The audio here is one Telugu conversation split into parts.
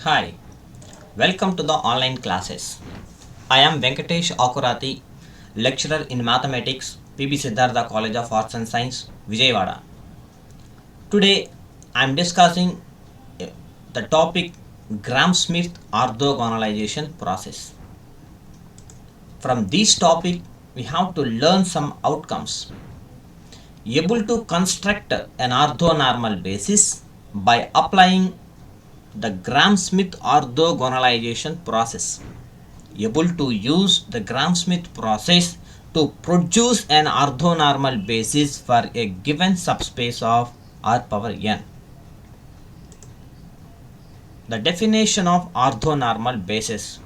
Hi, welcome to the online classes. I am Venkatesh Akurati, lecturer in mathematics, PB Siddhartha College of Arts and Science, Vijayawada. Today I am discussing the topic Gram-Smith orthogonalization process. From this topic, we have to learn some outcomes. Able to construct an orthonormal basis by applying the Gram-Smith orthogonalization process. Able to use the Gram-Smith process to produce an orthonormal basis for a given subspace of R power n. The definition of orthonormal basis.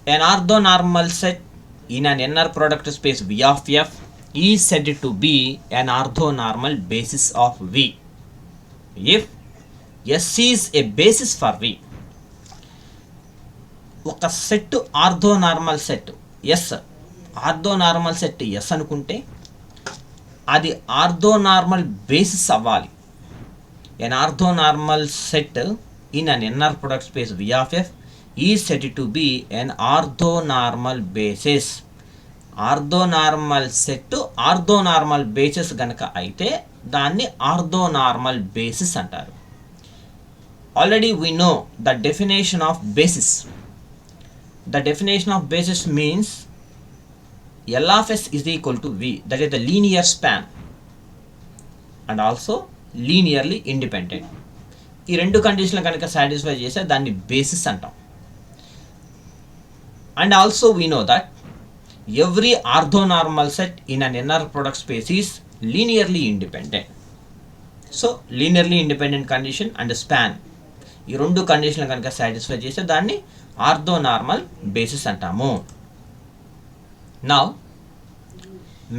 An orthonormal set in an inner product space V of f is said to be an orthonormal basis of V if S is a basis for V. ఒక set orthonormal set S orthonormal set S అనుకుంటే అది ఆర్థోనార్మల్ బేసిస్ అవ్వాలి. An orthonormal set in an inner product space V of F is set to be an orthonormal basis. Orthonormal set orthonormal basis గనక అయితే దాన్ని ఆర్థోనార్మల్ బేసిస్ అంటారు. Already we know the definition of basis. The definition of basis means L of S is equal to V, that is the linear span and also linearly independent. ఈ రెండు కండిషన్లు కనుక సాటిస్ఫై చేస్తే దాన్ని బేసిస్ అంటాం. And also we know that every orthonormal set in an inner product space is linearly independent. So linearly independent condition and span, ఈ రెండు కండిషన్లు కనుక సాటిస్ఫై చేస్తే దాన్ని ఆర్థోనార్మల్ బేసిస్ అంటాము. Now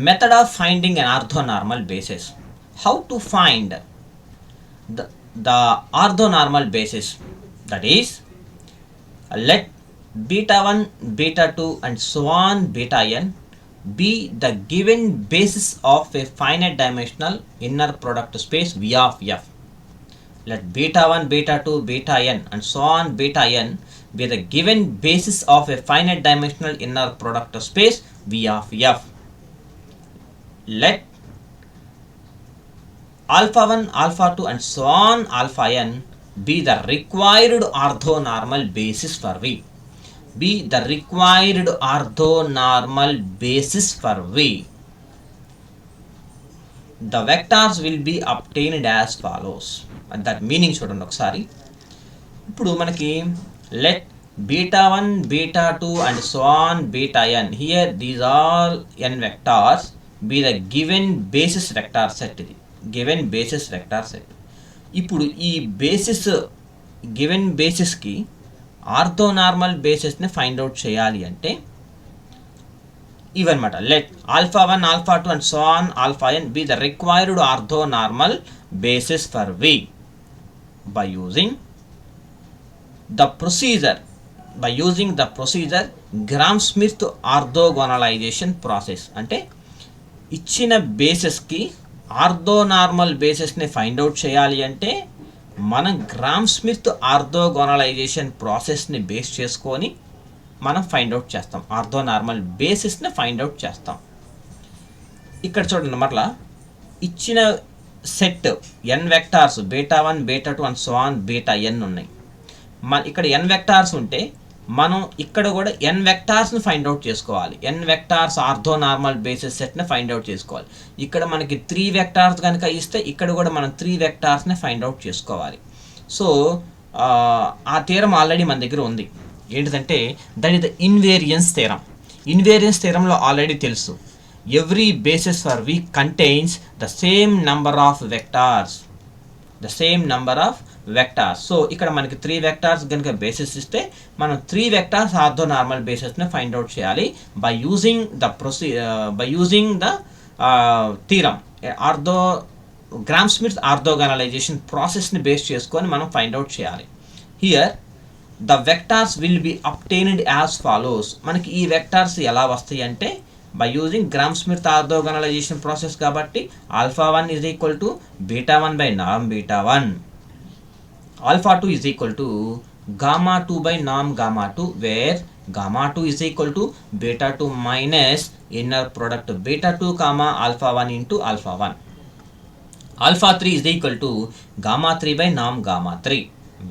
method of finding an orthonormal basis. How to find the orthonormal basis, that is let β1, β2 and so on βn be the given basis of a finite dimensional inner product space V of f. Let β1, β2, βn and so on βn be the given basis of a finite dimensional inner product space V of f. Let alpha 1, alpha 2 and so on alpha n be the required orthonormal basis for V. Be the required orthonormal basis for V. The vectors will be obtained as follows. That meaning చూడండి ఒకసారి. ఇప్పుడు మనకి let β1, β2 and so on βn, here these all n vectors be the given basis vector set. ఇది గివెన్ బేసిస్ వెక్టార్ సెట్. ఇప్పుడు ఈ బేసిస్ గివెన్ బేసిస్కి ఆర్థోనార్మల్ బేసిస్ని ఫైండ్ అవుట్ చేయాలి అంటే ఇవన్నమాట. Let alpha 1, alpha 2 and so on alpha n be the required orthonormal basis for V by using the procedure Gram-Smith orthogonalization process. అంటే ఇచ్చిన బేసిస్కి ఆర్థోనార్మల్ బేసిస్ని ఫైండ్ అవుట్ చేయాలి అంటే మనం Gram-Smith orthogonalization ప్రాసెస్ని బేస్ చేసుకొని మనం ఫైండ్ అవుట్ చేస్తాం, ఆర్థోనార్మల్ బేసిస్ని ఫైండ్ అవుట్ చేస్తాం. ఇక్కడ చూడండి, మరలా ఇచ్చిన set n vectors β1, β2 and so on βn ఉన్నాయి. ఇక్కడ ఎన్ వెక్టార్స్ ఉంటే మనం ఇక్కడ కూడా ఎన్ వెక్టార్స్ని ఫైండ్ అవుట్ చేసుకోవాలి. ఎన్ వెక్టార్స్ ఆర్థోనార్మల్ బేసిస్ సెట్ని ఫైండ్ అవుట్ చేసుకోవాలి. ఇక్కడ మనకి 3 వెక్టార్స్ కనుక ఇస్తే ఇక్కడ కూడా మనం 3 వెక్టార్స్ని ఫైండ్ అవుట్ చేసుకోవాలి. సో ఆ థీరం ఆల్రెడీ మన దగ్గర ఉంది. ఏంటిదంటే that is the invariance theorem. Invariance థీరంలో ఆల్రెడీ తెలుసు, every basis for V contains the same number of vectors. So ఇక్కడ మనకి 3 వెక్టార్స్ కనుక బేసిస్ ఇస్తే మనం 3 వెక్టార్స్ ఆర్థోనార్మల్ బేసిస్ని ఫైండ్ అవుట్ చేయాలి by using the theorem Gram-Smith orthogonalization ప్రాసెస్ని బేస్ చేసుకొని మనం ఫైండ్ అవుట్ చేయాలి. Here the vectors will be obtained as follows. మనకి ఈ వెక్టార్స్ ఎలా వస్తాయి అంటే by using Gram-Smith orthogonalization process కాబట్టి alpha 1 is equal to beta 1 by norm beta 1, alpha 2 is equal to gamma 2 by norm gamma 2, where gamma 2 is equal to beta 2 minus inner product beta 2 comma alpha 1 into alpha 1. Alpha 3 is equal to gamma 3 by norm gamma 3,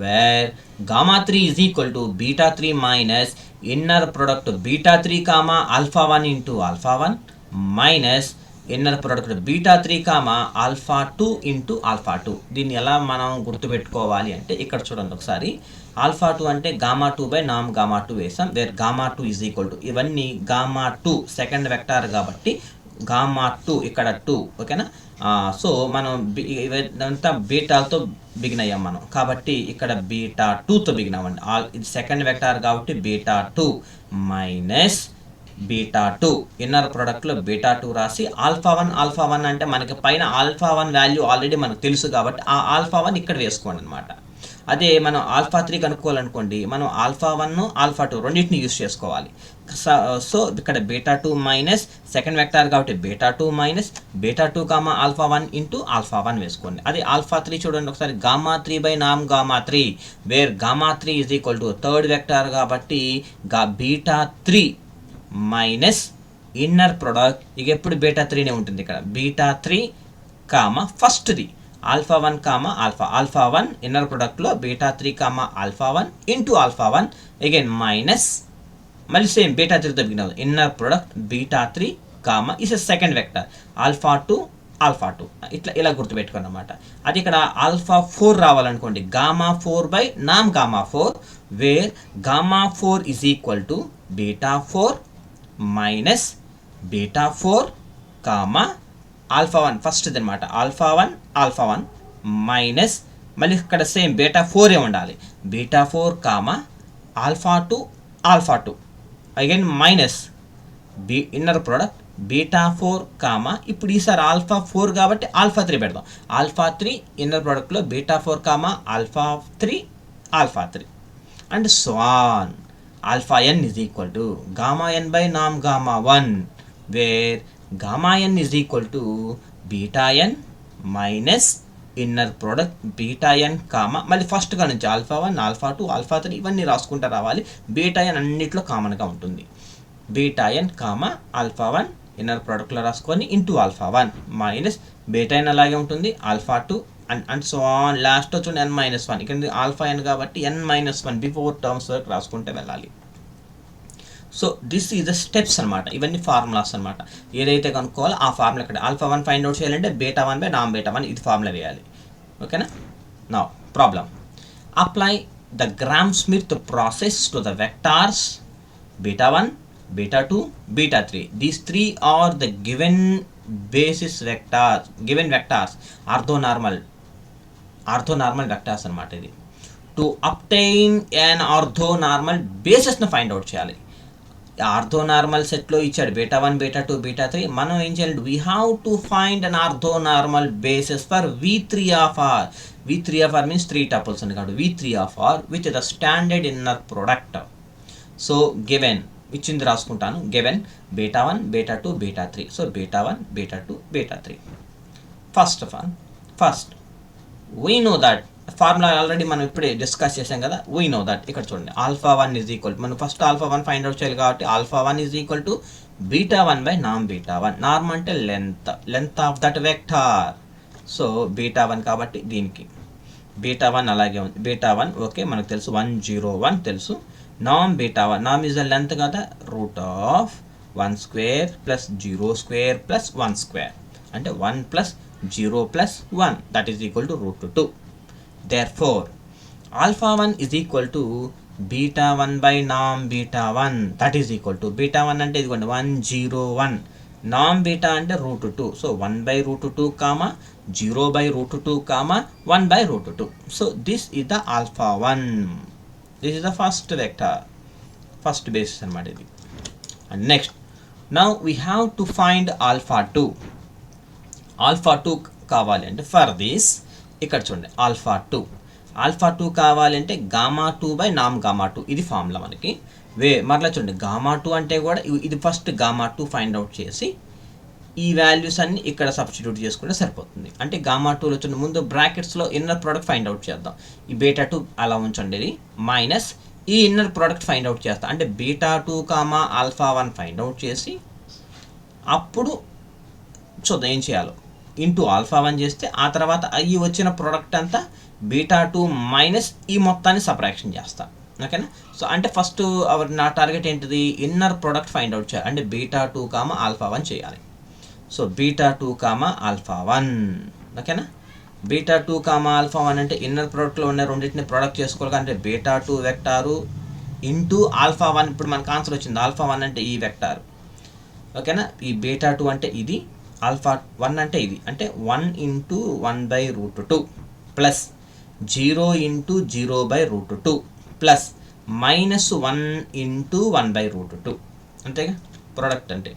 where gamma 3 is equal to beta 3 minus inner product beta 3 comma alpha 1 into alpha 1 minus inner product beta 3 comma alpha 2 into alpha 2. దీన్ని ఎలా మనం గుర్తుపెట్టుకోవాలి అంటే ఇక్కడ చూడండి ఒకసారి. ఆల్ఫా 2 అంటే గామా 2 బై నామ్ గామా 2 వేసాం, where gamma 2 is equal to ఇవన్నీ గామా 2 సెకండ్ వెక్టార్ కాబట్టి గామా 2 ఇక్కడ 2, ఓకేనా. సో మనం ఇదంతా బీటాతో బిగిన్ అయ్యాం మనం, కాబట్టి ఇక్కడ బీటా 2తో బిగిన్ అవ్వండి. ఇది సెకండ్ వెక్టార్ కాబట్టి బీటా 2 మైనస్ బీటా 2 ఇన్నర్ ప్రొడక్ట్లో బీటా 2 రాసి ఆల్ఫా 1 అంటే మనకి పైన ఆల్ఫా 1 వాల్యూ ఆల్రెడీ మనకు తెలుసు కాబట్టి ఆ ఆల్ఫా 1 ఇక్కడ వేసుకోండి అనమాట. అదే మనం ఆల్ఫా 3 కనుక్కోవాలనుకోండి, మనం ఆల్ఫా 1 ఆల్ఫా 2 రెండింటిని యూస్ చేసుకోవాలి. సో ఇక్కడ బీటా 2 మైనస్ సెకండ్ వెక్టార్ కాబట్టి beta 2 minus beta 2 comma alpha 1 into alpha 1 వేసుకోండి. అదే ఆల్ఫా 3 చూడండి ఒకసారి, గామా 3 బై నామ్ gamma 3, where gamma 3 is equal to third vector కాబట్టి బీటా 3 మైనస్ ఇన్నర్ ప్రొడక్ట్, ఇక ఎప్పుడు బీటా 3నే ఉంటుంది ఇక్కడ, బీటా 3 కామా ఫస్ట్ది ఆల్ఫా 1 కామా ఆల్ఫా 1 ఇన్నర్ ప్రొడక్ట్లో beta 3 comma alpha 1 into alpha 1 again minus మళ్ళీ సేమ్ బీటా 3తో బిగిన్ అవుతుంది inner product beta 3 comma is second vector alpha 2 ఇలా గుర్తుపెట్టుకోండి అనమాట. అది ఇక్కడ ఆల్ఫా 4 రావాలనుకోండి, గామా 4 బై నామ్ gamma 4, where gamma 4 is equal to beta 4 minus beta 4 comma alpha 1 ఫస్ట్ది అనమాట, ఆల్ఫా 1 మైనస్ మళ్ళీ ఇక్కడ సేమ్ బీటా 4 ఉండాలి, beta 4 comma alpha 2 again minus inner product beta 4 comma ఇప్పుడు ఈసారి ఆల్ఫా 4 కాబట్టి ఆల్ఫా 3 పెడదాం, ఆల్ఫా 3 ఇన్నర్ ప్రోడక్ట్లో beta 4 comma alpha 3 and so on. Alpha n is equal to gamma n by norm gamma 1, where gamma n is equal to beta n minus inner product beta n comma మళ్ళీ ఫస్ట్గా నుంచి ఆల్ఫా 1 ఆల్ఫా 2 ఆల్ఫా 3 ఇవన్నీ రాసుకుంటూ రావాలి. బీటా n అన్నింటిలో కామన్గా ఉంటుంది, beta n comma alpha 1 inner ప్రోడక్ట్లో రాసుకొని into alpha 1 minus beta n అలాగే ఉంటుంది alpha 2 and so on. Last వచ్చి n-1, ఇక్కడ ఆల్ఫా n కాబట్టి n-1 బిఫోర్ టర్మ్స్ వరకు రాసుకుంటే వెళ్ళాలి. So this is the steps అనమాట, ఇవన్నీ ఫార్ములాస్ అనమాట. ఏదైతే కనుక్కోవాలో ఆ ఫార్ములా ఇక్కడ ఆల్ఫా 1 ఫైండ్ అవుట్ చేయాలంటే బీటా 1 బై నామ్ బీటా 1 ఇది ఫార్ములా వేయాలి, ఓకేనా. Now problem, apply the Gram Schmidt process to the vectors beta 1 beta 2 beta 3. These 3 are the given basis vectors, given vectors orthonormal vectors అనమాట. ఇది టు అప్టైన్ యాన్ ఆర్థోనార్మల్ బేసిస్ను ఫైండ్ అవుట్ చేయాలి. ఆర్థోనార్మల్ సెట్లో ఇచ్చాడు బీటా 1 బీటా 2 బీటా 3, మనం ఏం చేయాలి, we have to find an orthonormal basis for V3 of R. V3 of R means 3 tuples అని కాదు, V3 of R which the standard inner product. So given ఇచ్చింది రాసుకుంటాను, given beta 1 beta 2 beta 3. So beta 1 beta 2 beta 3. First we know that formula already మనం ఇప్పుడే డిస్కస్ చేసాం కదా, వీ నో దట్. ఇక్కడ చూడండి ఆల్ఫా 1 ఈజ్ ఈక్వల్, మనం ఫస్ట్ ఆల్ఫా 1 ఫైండ్ అవుట్ చేయాలి కాబట్టి alpha 1 is equal to beta 1 by నామ్ బీటా 1. నార్మ్ అంటే length of that vector. So beta 1 కాబట్టి దీనికి బీటా 1 అలాగే ఉంది, బీటా 1 ఓకే మనకు తెలుసు 101 తెలుసు. నామ్ బీటా 1, నామ్ ఈజ్ ద లెంత్ కదా, root of 1 square plus 0 square plus 1 square అంటే 1 plus 0 plus 1 that is equal to root 2. Therefore, alpha 1 is equal to beta 1 by norm beta 1, that is equal to beta 1 అంటే ఇదిగోండి 101, norm beta అంటే root 2. So 1 by root 2 comma 0 by root 2 comma 1 by root 2. So this is the alpha 1. This is the first vector, first basis అన్నమాట ఇది. And next, now we have to find alpha 2. Alpha 2 కావాలి అంటే ఫర్ దిస్ ఇక్కడ చూడండి ఆల్ఫా 2 కావాలంటే గామా 2 బై నామ్ గామా 2 ఇది ఫార్ములా మనకి. మరలా చూడండి గామా 2 అంటే కూడా ఇది ఫస్ట్ గామా 2 ఫైండ్ అవుట్ చేసి ఈ వాల్యూస్ అన్ని ఇక్కడ సబ్స్టిట్యూట్ చేసుకుంటే సరిపోతుంది. అంటే గామా 2లో వచ్చిన ముందు బ్రాకెట్స్లో ఇన్నర్ ప్రోడక్ట్ ఫైండ్ అవుట్ చేద్దాం. ఈ బీటా 2 అలా ఉంచండి, ఇది మైనస్ ఈ ఇన్నర్ ప్రోడక్ట్ ఫైండ్ అవుట్ చేస్తాం. అంటే beta 2 comma alpha 1 find out చేసి అప్పుడు చూద్దాం ఏం చేయాలో. ఇంటూ ఆల్ఫా 1 చేస్తే ఆ తర్వాత ఈ వచ్చిన ప్రోడక్ట్ అంతా బీటా 2 మైనస్ ఈ మొత్తాన్ని సబ్ట్రాక్షన్ చేస్తాం. ఓకేనా. సో అంటే ఫస్ట్ నా టార్గెట్ ఏంటిది, ఇన్నర్ ప్రోడక్ట్ ఫైండ్ అవుట్ చేయాలి. అంటే బీటా 2 కామా ఆల్ఫా 1 చేయాలి. So beta 2 comma alpha 1. ఓకేనా. బీటా 2 కామా ఆల్ఫా 1 అంటే ఇన్నర్ ప్రోడక్ట్లో ఉన్న రెండింటిని ప్రోడక్ట్ చేసుకోవాలి. అంటే బీటా 2 వెక్టారు ఇంటూ ఆల్ఫా 1. ఇప్పుడు మనకు ఆన్సర్ వచ్చింది. ఆల్ఫా 1 అంటే ఈ వెక్టార్. ఓకేనా. ఈ బీటా 2 అంటే ఇది, ఆల్ఫా 1 అంటే ఇది. అంటే 1 into 1/√2 plus 0 into 0/√2 plus minus 1 into 1/√2. అంతేగా ప్రోడక్ట్ అంటే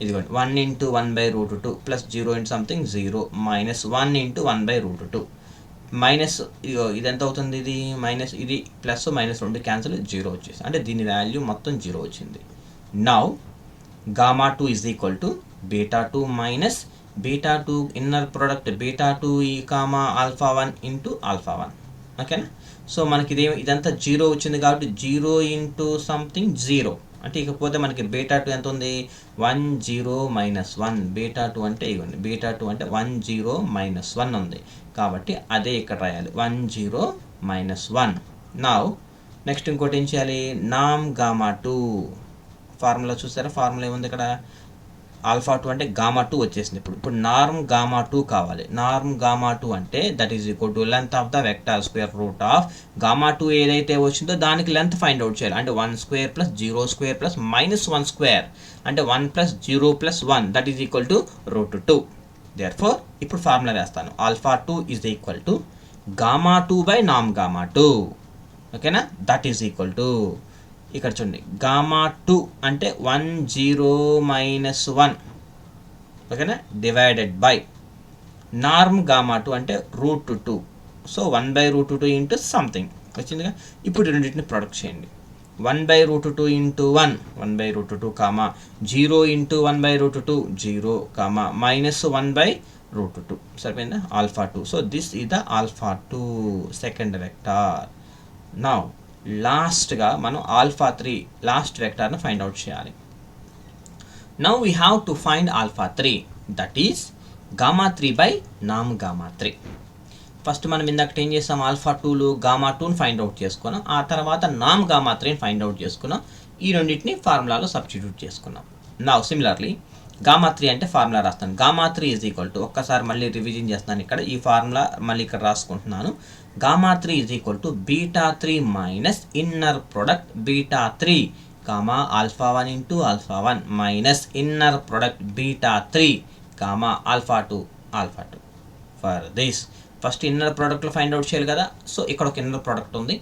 ఇదిగోండి. 1 into 1/√2 plus 0 into something 0 minus 1 into 1/√2 minus ఇది ఎంత అవుతుంది, ఇది మైనస్ ఇది ప్లస్ మైనస్ 2 క్యాన్సిల్ 0 వచ్చేసి, అంటే దీని వాల్యూ మొత్తం 0 వచ్చింది. Now gamma 2 is equal to beta 2 minus beta 2 inner product beta 2 ఈ కామా ఆల్ఫా 1 ఇంటూ ఆల్ఫా 1. ఓకేనా. సో మనకి ఇదంతా 0 వచ్చింది కాబట్టి 0 ఇంటూ సంథింగ్ 0, అంటే ఇకపోతే మనకి బీటా 2 ఎంత ఉంది, 1 0 మైనస్ 1. బీటా 2 అంటే ఇవ్వండి, బీటా 2 అంటే 1 0 మైనస్ 1 ఉంది కాబట్టి అదే ఇక్కడ రాయాలి, 1 0 మైనస్ 1. నౌ నెక్స్ట్ ఇంకోటి ఏం చేయాలి, నామ్ గామా 2 ఫార్ములా చూసారా, ఫార్ములా ఏముంది ఇక్కడ, ఆల్ఫా 2 అంటే గామా 2 వచ్చేసింది. ఇప్పుడు నార్మ్ గామా 2 కావాలి. నార్మ్ గామా 2 అంటే that is equal to length of the vector square root of gamma 2 ఏదైతే వచ్చిందో దానికి లెంత్ ఫైండ్ అవుట్ చేయాలి. అంటే 1 square plus 0 square plus minus 1 square, అంటే 1 plus 0 plus 1 that is equal to √2. Therefore ఇప్పుడు ఫార్ములా వేస్తాను, alpha 2 is equal to gamma 2 by నామ్ గామా 2. ఓకేనా. దట్ ఈజ్ ఈక్వల్ టు ఇక్కడ చూడండి, గామా 2 అంటే 1 0 మైనస్ 1. ఓకేనా. డివైడెడ్ బై నార్మ్ గామా 2 అంటే √2. సో 1/√2 ఇంటూ సంథింగ్ వచ్చిందిగా. ఇప్పుడు రెండింటిని ప్రొడక్ట్ చేయండి. 1/√2 into 1 1/√2 comma 0 into 1/√2 0 comma minus 1/√2 సరిపోయిందా, alpha 2. So this is the alpha 2 second vector. Now లాస్ట్గా మనం ఆల్ఫా 3 లాస్ట్ వెక్టార్ను ఫైండ్ అవుట్ చేయాలి. Now we have to find alpha 3, that is gamma 3 by నామ్ గామా 3. ఫస్ట్ మనం ఇందాక ఏం చేస్తాం, ఆల్ఫా 2లో గామా 2ని ఫైండ్ అవుట్ చేసుకున్నాం, ఆ తర్వాత నామ్ గామా 3ని ఫైండ్ అవుట్ చేసుకున్నాం. ఈ రెండింటిని ఫార్ములాలో సబ్స్టిట్యూట్ చేసుకున్నాం. నౌ సిమిలర్లీ గామా 3 అంటే ఫార్ములా రాస్తాను, గామా 3 ఈజ్ ఈక్వల్ టు, ఒక్కసారి మళ్ళీ రివిజన్ చేస్తాను, ఇక్కడ ఈ ఫార్ములా మళ్ళీ ఇక్కడ రాసుకుంటున్నాను. Gamma 3 is equal to beta 3 minus inner product beta 3 comma alpha 1 into alpha 1 minus inner product beta 3 comma alpha 2 alpha 2. For this first inner ప్రోడక్ట్లో ఫైండ్ అవుట్ చేయాలి కదా. సో ఇక్కడ ఒక ఇన్నర్ ప్రోడక్ట్ ఉంది,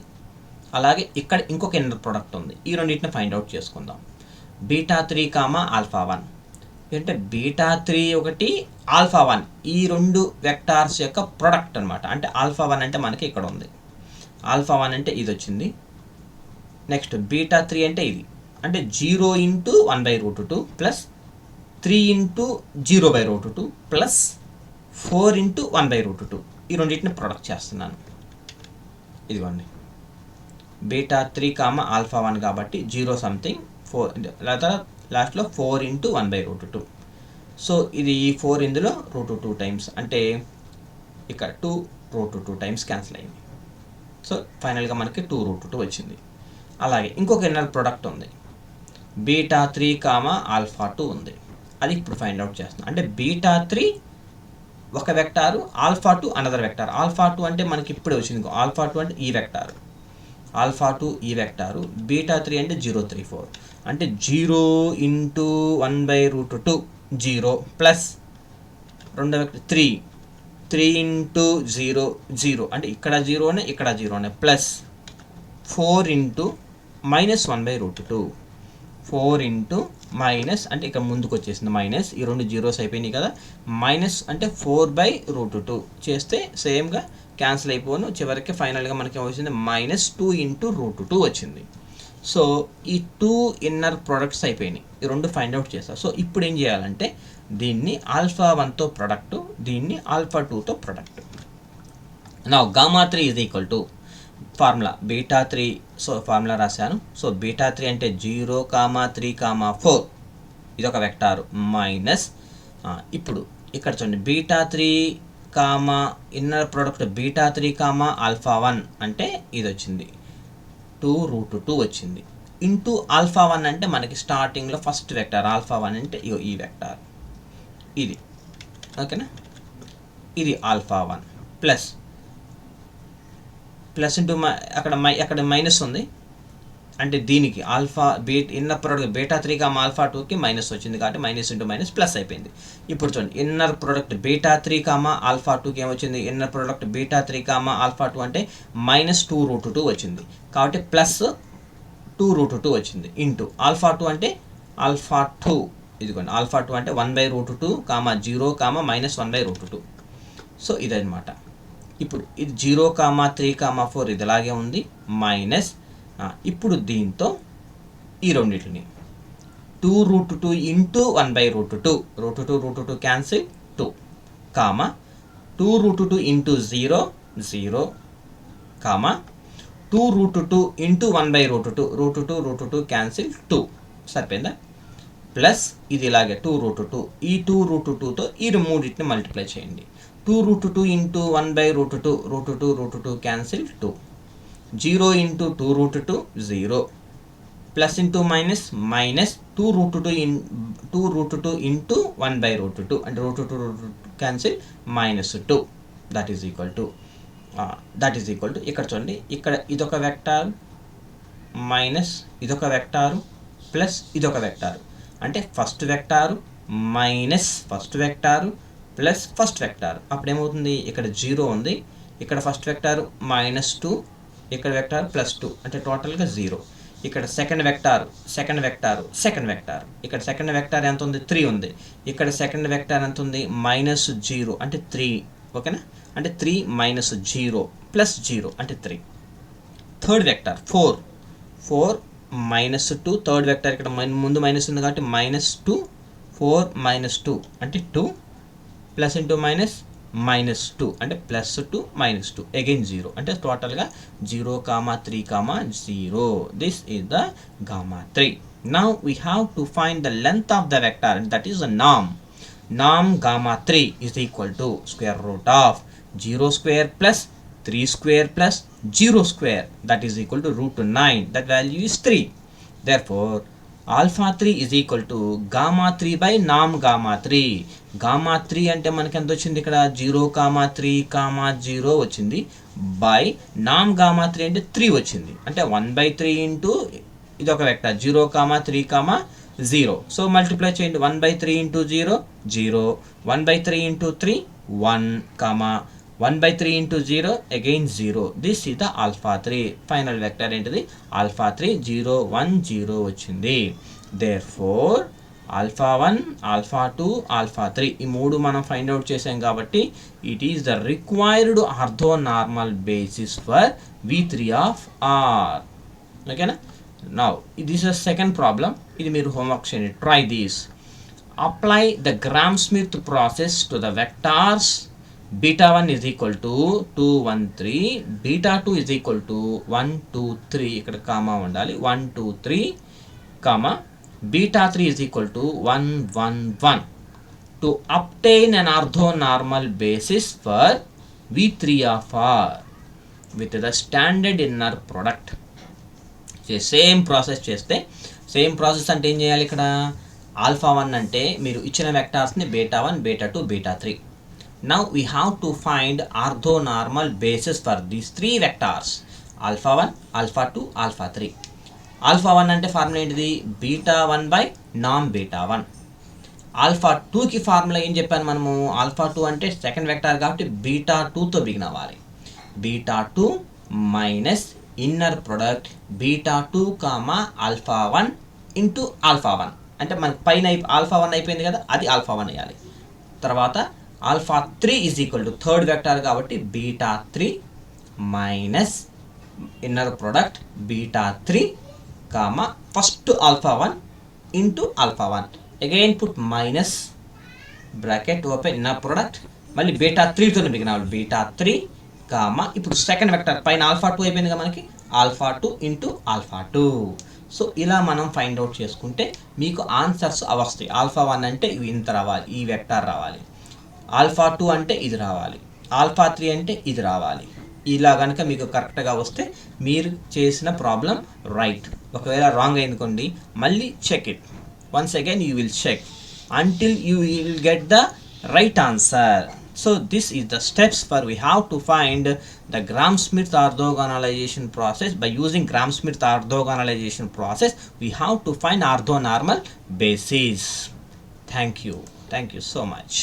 అలాగే ఇక్కడ ఇంకొక ఇన్నర్ ప్రోడక్ట్ ఉంది. ఈ రెండింటిని ఫైండ్ అవుట్ చేసుకుందాం. బీటా 3 కామా ఆల్ఫా 1 అంటే బీటా 3 ఒకటి ఆల్ఫా 1 ఈ రెండు వెక్టార్స్ యొక్క ప్రొడక్ట్ అనమాట. అంటే ఆల్ఫా 1 అంటే మనకి ఇక్కడ ఉంది, ఆల్ఫా 1 అంటే ఇది వచ్చింది. నెక్స్ట్ బీటా 3 అంటే ఇది, అంటే 0 into 1/√2 plus 3 into 0/√2 plus 4 into 1/√2. ఈ రెండింటిని ప్రొడక్ట్ చేస్తున్నాను. ఇదిగోండి బీటా 3 కామా ఆల్ఫా 1 కాబట్టి 0 సంథింగ్ 4 లాస్ట్లో 4 ఇంటూ 1/√2. సో ఇది ఈ 4 ఇందులో √2 టైమ్స్, అంటే ఇక్కడ 2√2 టైమ్స్ క్యాన్సిల్ అయింది. సో ఫైనల్గా మనకి 2√2 వచ్చింది. అలాగే ఇంకొక ఇన్నర్ ప్రోడక్ట్ ఉంది, బీటా 3 కామా ఆల్ఫా 2 ఉంది, అది ఇప్పుడు ఫైండ్ అవుట్ చేస్తున్నాం. అంటే బీటా 3 ఒక vector, alpha 2 another vector. Alpha 2 అంటే మనకి ఇప్పుడే వచ్చింది, ఆల్ఫా 2 అంటే ఈ వెక్టారు, ఆల్ఫా 2 ఈ వెక్టారు, బీటా 3 అంటే 0 3 4, అంటే 0 ఇంటూ 1/√2 0 ప్లస్ రెండో వెక్టర్ 3 ఇంటూ 0 0, అంటే ఇక్కడ 0నే ఇక్కడ 0నే plus 4 into minus 1/√2 4 into minus, అంటే ఇక్కడ ముందుకు వచ్చేసింది మైనస్, ఈ రెండు జీరోస్ అయిపోయినాయి కదా, మైనస్ అంటే 4/√2 చేస్తే సేమ్గా క్యాన్సిల్ అయిపోను, చివరికి ఫైనల్గా మనకి వచ్చింది -2 ఇంటూ √2 వచ్చింది. సో ఈ 2 ఇన్నర్ ప్రొడక్ట్స్ అయిపోయినాయి, ఈ రెండు ఫైండ్ అవుట్ చేస్తారు. సో ఇప్పుడు ఏం చేయాలంటే దీన్ని ఆల్ఫా 1తో ప్రొడక్ట్, దీన్ని ఆల్ఫా 2తో ప్రొడక్ట్. నా gamma 3 is equal to formula beta 3. So formula రాశాను. సో బీటా 3 అంటే 0, 3, 4 ఇది ఒక వెక్టారు మైనస్. ఇప్పుడు ఇక్కడ చూడండి beta 3 inner product beta 3 alpha 1 అంటే ఇది వచ్చింది 2√2 వచ్చింది. ఇంటూ ఆల్ఫా 1 అంటే మనకి స్టార్టింగ్లో ఫస్ట్ వెక్టార్ ఆల్ఫా 1 అంటే ఈ వెక్టార్ ఇది, ఓకేనా. ఇది ఆల్ఫా 1 ప్లస్ ఇంటూ అక్కడ మైనస్ ఉంది అంటే దీనికి alpha inner product beta 3 alpha 2కి మైనస్ వచ్చింది కాబట్టి మైనస్ ఇంటూ మైనస్ ప్లస్ అయిపోయింది. ఇప్పుడు చూడండి ఇన్నర్ ప్రోడక్ట్ బీటా 3 ఆల్ఫా 2కి ఏమొచ్చింది, ఇన్నర్ ప్రోడక్ట్ బీటా 3 ఆల్ఫా 2 అంటే మైనస్ 2√2 వచ్చింది కాబట్టి ప్లస్ 2√2 వచ్చింది ఇంటూ ఆల్ఫా 2 అంటే ఆల్ఫా 2 ఇదిగోండి ఆల్ఫా 2 అంటే 1/√2 0 మైనస్ 1/√2. సో ఇదన్నమాట. ఇప్పుడు ఇది 0, 3, 4 ఇది ఇలాగే ఉంది మైనస్. ఇప్పుడు దీంతో ఈ రెండింటిని 2√2 into 1/√2 √2 cancel 2 2√2 into 0 0 2√2 into 1/√2 √2 cancel 2 సరిపోయిందా. ప్లస్ ఇది ఇలాగే 2√2 ఈ 2√2తో ఈ మూడింటిని మల్టిప్లై చేయండి. 2√2 into 1/√2 √2 cancel 2 0 into 2√2 0 plus into minus 2√2 into 1/√2 అంటే √2 cancel -2 that is equal to ఇక్కడ చూడండి ఇక్కడ ఇదొక వెక్టార్ మైనస్ ఇదొక వెక్టారు ప్లస్ ఇదొక వెక్టారు అంటే first vector minus first vector plus first vector. అప్పుడు ఏమవుతుంది ఇక్కడ 0 ఉంది, ఇక్కడ ఫస్ట్ వెక్టార్ -2, ఇక్కడ వెక్టార్ +2 అంటే టోటల్గా 0. ఇక్కడ సెకండ్ వెక్టార్ ఇక్కడ సెకండ్ వెక్టార్ ఎంత ఉంది 3 ఉంది, ఇక్కడ సెకండ్ వెక్టార్ ఎంత ఉంది -0 అంటే 3, ఓకేనా. అంటే 3 -0 +0 అంటే 3. థర్డ్ వెక్టార్ 4 -2 థర్డ్ వెక్టార్ ఇక్కడ ముందు మైనస్ ఉంది కాబట్టి -2 4 -2 అంటే 2 ప్లస్ ఇంటూ మైనస్ -2 అంటే +2 -2 అగైన్ 0 అంటే టోటల్గా 0, 3, 0. This is the gamma 3. Now we have to find the length of the vector that is the నామ్ gamma 3 is equal to square root of 0 square plus 3 square plus 0 square that is equal to √9. That value is 3. Therefore alpha 3 is equal to gamma 3 by నామ్ గామా 3. గామా 3 అంటే మనకి ఎంత వచ్చింది ఇక్కడ 0, 3, 0 వచ్చింది బై నామ్ గామా 3 అంటే 3 వచ్చింది అంటే 1/3 ఇంటూ ఇది ఒక వెక్టర్ 0, 3, 0. సో మల్టిప్లై చేయండి 1/3 into 0 0 1/3 into 3 1 1/3 into 0 again 0. This is the alpha 3. Final vector ఏంటిది ఆల్ఫా 3 0 1 0 వచ్చింది. దేర్ఫోర్ ఆల్ఫా 1 ఆల్ఫా 2 ఆల్ఫా 3 ఈ మూడు మనం ఫైండ్ అవుట్ చేసాం కాబట్టి it is the required orthonormal basis for V3 of R. ఓకేనా. Now this is second problem. ఇది మీరు హోంవర్క్ చేయండి. Try this. Apply the Gram Schmidt process to the vectors beta 1 is equal to 2 1 3, beta 2 is equal to 1 2 3 ఇక్కడ కామా ఉండాలి 1 2 3 comma beta 3 is equal to 1 1 1 to obtain an orthonormal basis for V3 of R with the standard inner product. Same process చేస్తే సేమ్ ప్రాసెస్ అంటే ఏం చేయాలి ఇక్కడ ఆల్ఫా 1 అంటే మీరు ఇచ్చిన వెక్టార్స్ని beta 1 beta 2 beta 3. Now we have to find orthonormal basis for these three vectors alpha 1, alpha 2, alpha 3. Alpha 1 అంటే ఫార్ములా ఏంటిది బీటా 1 బై నామ్ బీటా 1. ఆల్ఫా 2కి ఫార్ములా ఏం చెప్పాను మనము ఆల్ఫా 2 అంటే సెకండ్ వెక్టార్ కాబట్టి బీటా 2తో బిగిన్ అవ్వాలి. Beta 2 minus inner product beta 2 alpha 1 into alpha 1 అంటే మనకి పైన ఆల్ఫా 1 అయిపోయింది కదా అది ఆల్ఫా 1 వేయాలి. తర్వాత alpha 3 is equal to third vector కాబట్టి beta 3 minus inner product beta 3 comma first alpha 1 into alpha 1. Again put minus bracket open inner product, మళ్ళీ బీటా 3తో బిగిన బీటా 3 కామా ఇప్పుడు సెకండ్ వెక్టర్ పైన ఆల్ఫా 2 అయిపోయింది కదా మనకి, ఆల్ఫా 2 ఇంటూ ఆల్ఫా 2. సో ఇలా మనం ఫైండ్ అవుట్ చేసుకుంటే మీకు ఆన్సర్స్ వస్తాయి. ఆల్ఫా 1 అంటే ఇవి ఇంత రావాలి, ఈ వెక్టార్ రావాలి, ఆల్ఫా 2 అంటే ఇది రావాలి, ఆల్ఫా 3 అంటే ఇది రావాలి. ఇలా కనుక మీకు కరెక్ట్గా వస్తే మీరు చేసిన ప్రాబ్లం రైట్. ఒకవేళ రాంగ్ అయిందుకోండి మళ్ళీ check it once again, you will check until you will get the right answer. So this is the steps for we have to find the Gram-Schmidt orthogonalization process. By using Gram-Schmidt orthogonalization process we have to find orthonormal bases. Thank you so much.